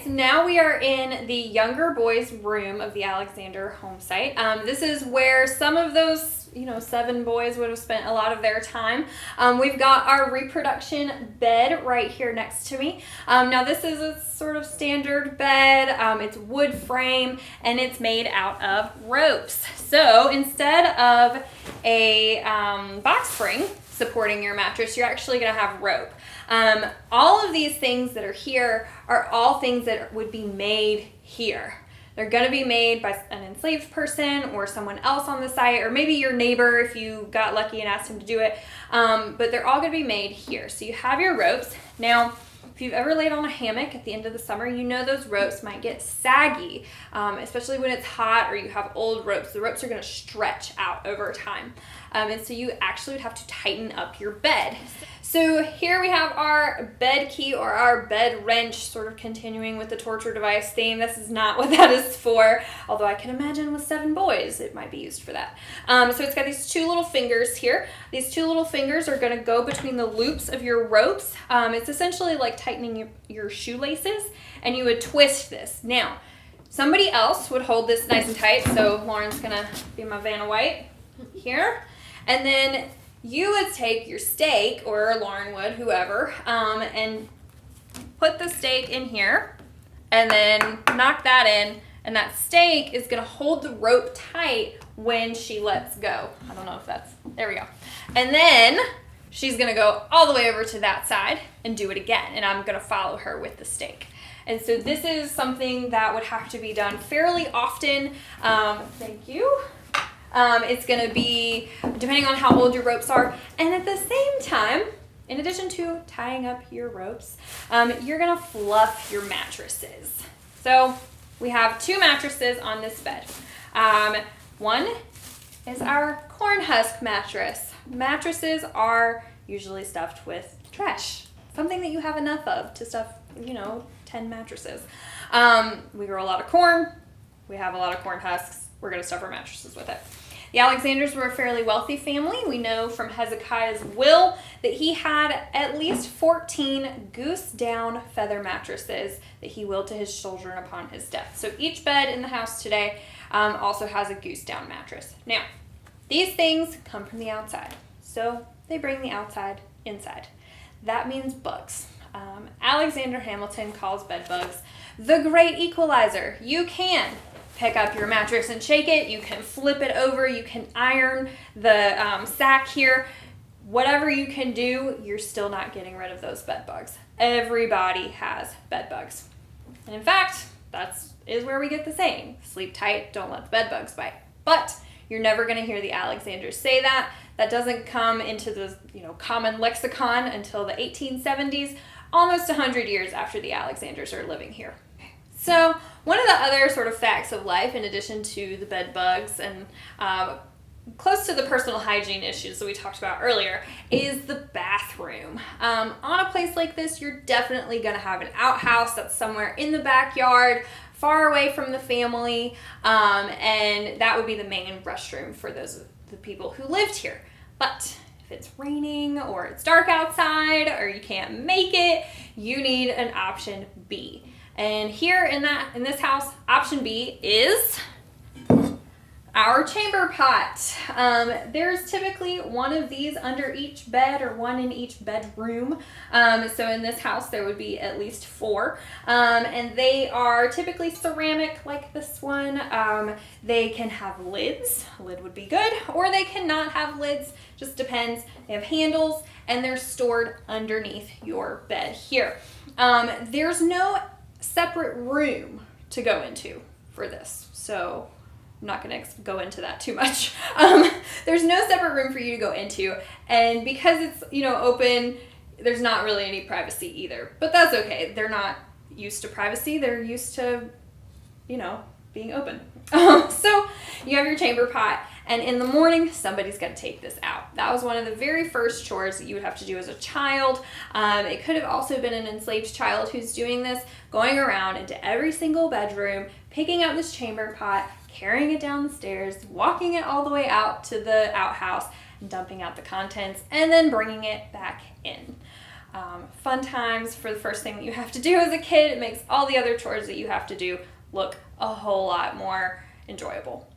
guys, now we are in the younger boys' room of the Alexander home site. This is where some of those, 7 boys would have spent a lot of their time. We've got our reproduction bed right here next to me. Now this is a sort of standard bed. It's wood frame and it's made out of ropes. So instead of a box spring supporting your mattress, you're actually going to have rope. All of these things that are here are all things that would be made here. They're going to be made by an enslaved person or someone else on the site, or maybe your neighbor if you got lucky and asked him to do it. But they're all going to be made here. So you have your ropes. Now, if you've ever laid on a hammock at the end of the summer, you know those ropes might get saggy, especially when it's hot or you have old ropes. The ropes are going to stretch out over time. And so you actually would have to tighten up your bed. So here we have our bed key or our bed wrench, sort of continuing with the torture device theme. This is not what that is for, although I can imagine with 7 boys it might be used for that. So it's got these 2 little fingers here. These 2 little fingers are going to go between the loops of your ropes. It's essentially like tightening your shoelaces, and you would twist this. Now, somebody else would hold this nice and tight, so Lauren's going to be my Vanna White here. And then you would take your stake, or Lauren would, whoever, and put the stake in here and then knock that in, and that stake is going to hold the rope tight when she lets go. I don't know if that's, there we go. And then she's going to go all the way over to that side and do it again, and I'm going to follow her with the stake. And so this is something that would have to be done fairly often. Thank you. It's going to be depending on how old your ropes are. And at the same time, in addition to tying up your ropes, you're going to fluff your mattresses. So we have 2 mattresses on this bed. One is our corn husk mattress. Mattresses are usually stuffed with trash, something that you have enough of to stuff, 10 mattresses. We grow a lot of corn. We have a lot of corn husks. We're going to stuff our mattresses with it. The Alexanders were a fairly wealthy family. We know from Hezekiah's will that he had at least 14 goose down feather mattresses that he willed to his children upon his death. So each bed in the house today also has a goose down mattress. Now, these things come from the outside, so they bring the outside inside. That means bugs. Alexander Hamilton calls bed bugs the great equalizer. You can pick up your mattress and shake it. You can flip it over. You can iron the sack here. Whatever you can do, you're still not getting rid of those bed bugs. Everybody has bed bugs. And in fact, that is where we get the saying, sleep tight, don't let the bed bugs bite. But you're never going to hear the Alexanders say that. That doesn't come into the common lexicon until the 1870s, almost 100 years after the Alexanders are living here. So one of the other sort of facts of life, in addition to the bed bugs and close to the personal hygiene issues that we talked about earlier, is the bathroom. On a place like this, you're definitely going to have an outhouse that's somewhere in the backyard, far away from the family, and that would be the main restroom for the people who lived here. But if it's raining or it's dark outside or you can't make it, you need an option B. And here in this house, option B is our chamber pot. There's typically one of these under each bed or one in each bedroom. So in this house, there would be at least 4. And they are typically ceramic like this one. They can have lids. A lid would be good. Or they cannot have lids. Just depends. They have handles and they're stored underneath your bed here. There's no separate room to go into for this. So I'm not going to go into that too much. There's no separate room for you to go into, and because it's open, there's not really any privacy either. But that's okay. They're not used to privacy. They're used to being open. So you have your chamber pot, and in the morning somebody's got to take this out. That was one of the very first chores that you would have to do as a child. It could have also been an enslaved child who's doing this, going around into every single bedroom, picking up this chamber pot, carrying it down the stairs, walking it all the way out to the outhouse, dumping out the contents, and then bringing it back in. fun times for the first thing that you have to do as a kid. It makes all the other chores that you have to do look a whole lot more enjoyable.